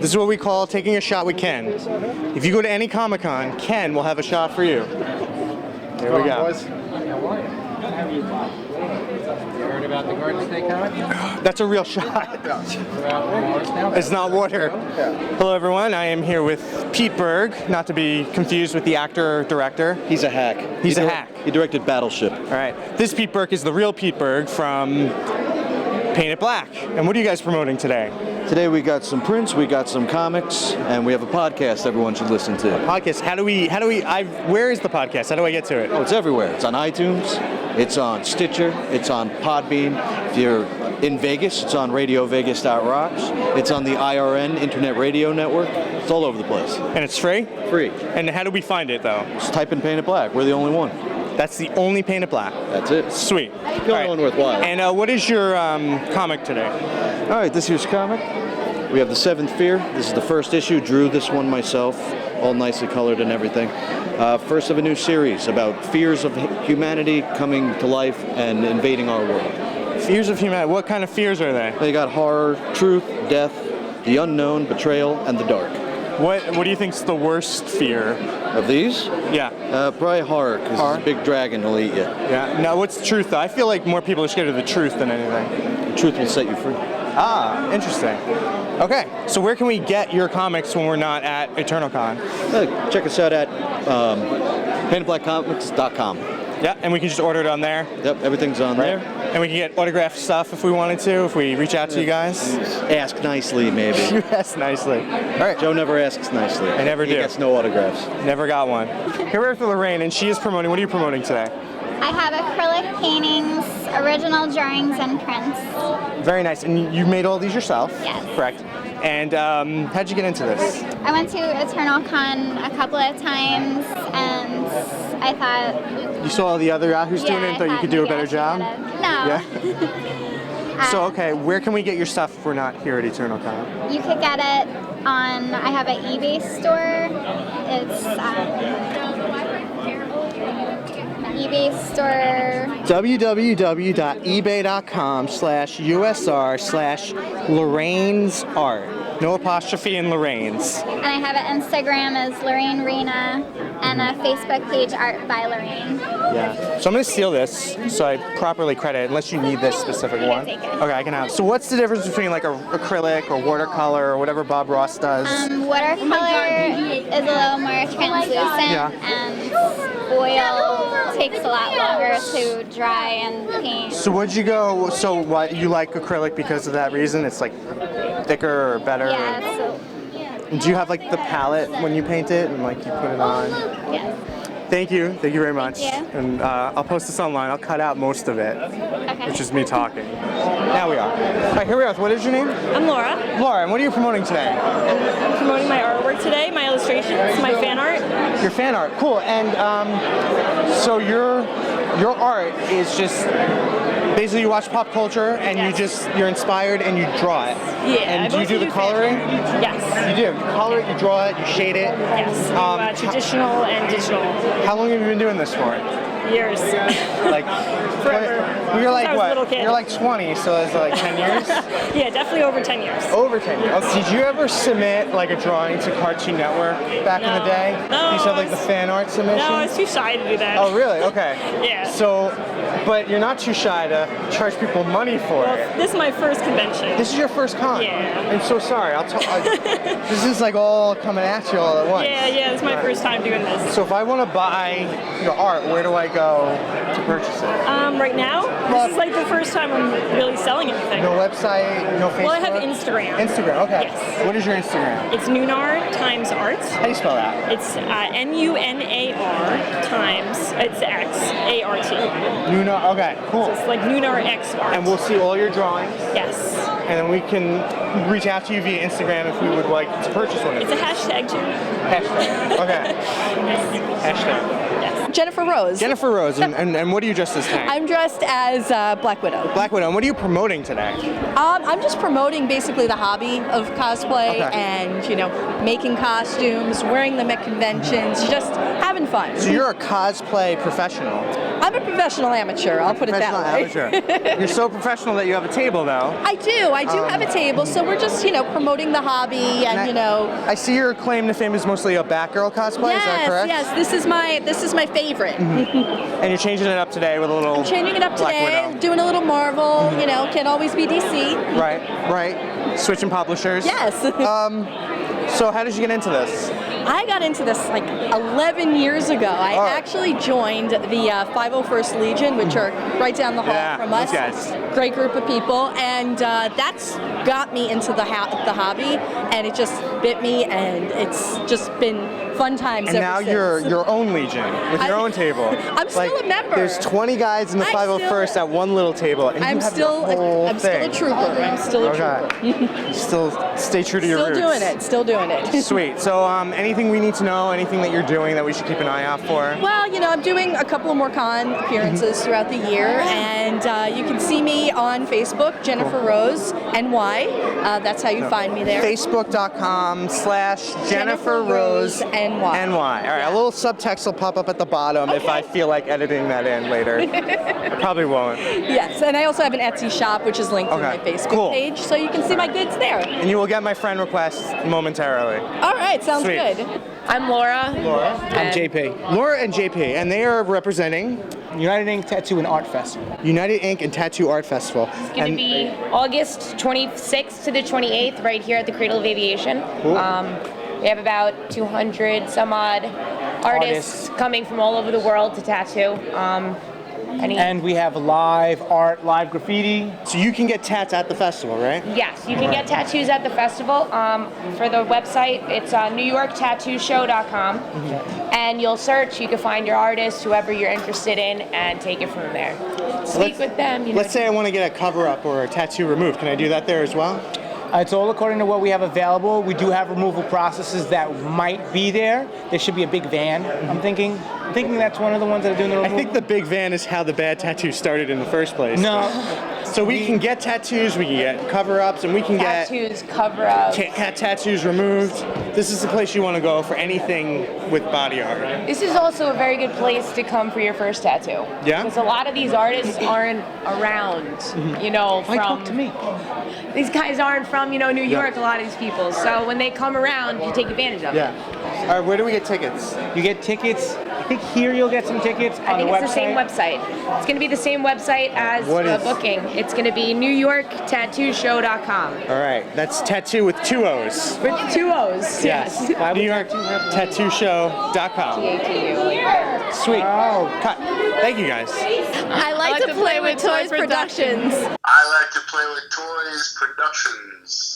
This is what we call taking a shot with Ken. If you go to any Comic-Con, Ken will have a shot for you. There we go. You heard about the Garden State Comic? That's a real shot. It's not water. Hello, everyone. I am here with Pete Berg, not to be confused with the actor-director. He's a hack. He's a hack. He directed Battleship. All right. This Pete Berg is the real Pete Berg from Paint It Black. And what are you guys promoting today? Today we got some prints, we got some comics, and we have a podcast everyone should listen to. Podcast. Where is the podcast? How do I get to it? Oh, it's everywhere. It's on iTunes, it's on Stitcher, it's on Podbean. If you're in Vegas, it's on RadioVegas.rocks. It's on the IRN, Internet Radio Network. It's all over the place. And it's free? Free. And how do we find it, though? Just type in Paint It Black. We're the only one. That's the only Paint It Black? That's it. Sweet. The only one worthwhile. And what is your comic today? All right, this year's comic. We have The Seventh Fear. This is the first issue. Drew this one myself, all nicely colored and everything. First of a new series about fears of humanity coming to life and invading our world. Fears of humanity. What kind of fears are they? They got horror, truth, death, the unknown, betrayal, and the dark. What do you think's the worst fear? Of these? Yeah. Probably horror, because a big dragon will eat you. Yeah. Now, what's the truth, though? I feel like more people are scared of the truth than anything. The truth will set you free. Ah, interesting. Okay, so where can we get your comics when we're not at EternalCon? Check us out at paintedblackcomics.com. Yeah, and we can just order it on there? Yep, everything's on there. And we can get autographed stuff if we wanted to, if we reach out to you guys? Ask nicely, maybe. You ask nicely. All right. Joe never asks nicely. I never do. He gets no autographs. Never got one. Here we're with Lorraine, and she is promoting. What are you promoting today? I have acrylic paintings, original drawings, and prints. Very nice. And you made all these yourself? Yes. Correct. And how'd you get into this? I went to EternalCon a couple of times, and I thought... You saw all the other Yahoos doing it and thought you could do a better job? No. Yeah? So, okay, where can we get your stuff if we're not here at EternalCon? You could get it on... I have an eBay store. It's... eBay store. www.ebay.com/USR/Lorraine's Art. No apostrophe in Lorraine's. And I have an Instagram as Lorraine Rena and a Facebook page, Art by Lorraine. Yeah. So I'm going to steal this so I properly credit it, unless you need this specific one. Take it. Okay, I can have. So what's the difference between like a acrylic or watercolor or whatever Bob Ross does? Watercolor is a little more translucent, and oil takes a lot longer to dry and paint. So what'd you go? So what you like acrylic because of that reason? It's like thicker or better. Yeah. And do you have like the palette when you paint it and like you put it on? Yes. Thank you very much. Thank you. And I'll post this online. I'll cut out most of it, Okay. which is me talking. Now we are. All right, here we are. What is your name? I'm Laura. Laura, and what are you promoting today? I'm promoting my artwork today, my illustrations, my fan art. Your fan art, cool. And so your art is just basically you watch pop culture and you're inspired and you draw it. Yeah. And do you do the coloring? Yes. You do. You color it, you draw it, you shade it. Yes. I do, traditional and digital. How long have you been doing this for? Years. Like Forever. You're like Since I was a little what? kid. You're like 20, so it's like 10 years? Yeah, definitely over 10 years. Over 10 years. Oh, did you ever submit like a drawing to Cartoon Network back in the day? No. You said like the fan art submission? No, I was too shy to do that. Oh, really? Okay. Yeah. So, but you're not too shy to charge people money for it. This is my first convention. This is your first con? Yeah. I'm so sorry. This is like all coming at you all at once. Yeah, this is my first time doing this. So if I want to buy your art, where do I go to purchase it? Right now, this is like the first time I'm really selling anything. No website, no Facebook? Well, I have Instagram. Instagram, okay. Yes. What is your Instagram? It's Nunar times Arts. How do you spell that? It's Nunar times, it's X, A-R-T. Nunar, okay, cool. So it's like Nunar X Art. And we'll see all your drawings. Yes. And then we can reach out to you via Instagram if we would like to purchase one of It's these. a hashtag too. Hashtag. Okay. Hashtag. Yes. Jennifer Rose. Jennifer Rose, and what are you dressed as today? I'm dressed as Black Widow. Black Widow, and what are you promoting today? I'm just promoting basically the hobby of cosplay and, making costumes, wearing them at conventions, just having fun. So you're a cosplay professional. I'm a professional amateur. I'll put it that way. Amateur. You're so professional that you have a table, though. I do have a table, so we're just, promoting the hobby and, I see your claim to fame is mostly a Batgirl cosplay, is that correct? Yes, this is my favorite. And you're changing it up today with a little Changing it up Black today, Widow. doing a little Marvel, can't always be DC. Right. Switching publishers. Yes. So how did you get into this? I got into this like 11 years ago. I actually joined the 501st Legion, which are right down the hall from us. Guys. Great group of people, and that's got me into the hobby, and it just bit me, and it's just been fun times And ever now since. you're your own Legion with your own table. I'm still a member. There's 20 guys in the 501st at one little table, and I'm you have still the whole I'm still a trooper. I'm still a trooper. Still stay true to your Still roots. Still doing it. Sweet. So anything we need to know, anything that you're doing that we should keep an eye out for? Well, I'm doing a couple of more con appearances throughout the year, and you can see me on Facebook, Jennifer Rose NY. That's how you find me there. Facebook.com/Jennifer Rose NY. All right, a little subtext will pop up at the bottom if I feel like editing that in later. I probably won't. Yes, and I also have an Etsy shop, which is linked to my Facebook page, so you can see my goods there. And you will get my friend request momentarily. All right, sounds Sweet. good. I'm Laura. I'm JP. Laura and JP, and they are representing United Ink Tattoo and Art Festival. United Ink and Tattoo Art Festival. It's going to be August 26th to the 28th right here at the Cradle of Aviation. Cool. We have about 200 some odd artists coming from all over the world to tattoo. And we have live art, live graffiti. So you can get tats at the festival, right? Yes, you can get tattoos at the festival. For the website, it's NewYorkTattooShow.com. And you'll search, you can find your artist, whoever you're interested in, and take it from there. Speak with them. Let's say I want to get a cover up or a tattoo removed. Can I do that there as well? It's all according to what we have available. We do have removal processes that might be there. There should be a big van. I'm thinking that's one of the ones that are doing the removal. I think the big van is how the bad tattoo started in the first place. No. So we can get tattoos, we can get cover-ups, and we can tattoos, cover-ups. Get tattoos removed. This is the place you want to go for anything with body art. This is also a very good place to come for your first tattoo. Yeah? Because a lot of these artists aren't around, Why talk to me? These guys aren't from, New York, a lot of these people. So when they come around, you take advantage of it. Yeah. All right, where do we get tickets? You get tickets. I think here you'll get some tickets on I think the it's the same website. It's going to be the same website as the booking. It's going to be NewYorkTattooShow.com. All right, that's tattoo with 2 O's. With 2 O's. Yes. NewYorkTattooShow.com. TATU. Sweet. Oh. Cut. Thank you guys. I like to play with Toys Productions. I like to play with Toys Productions.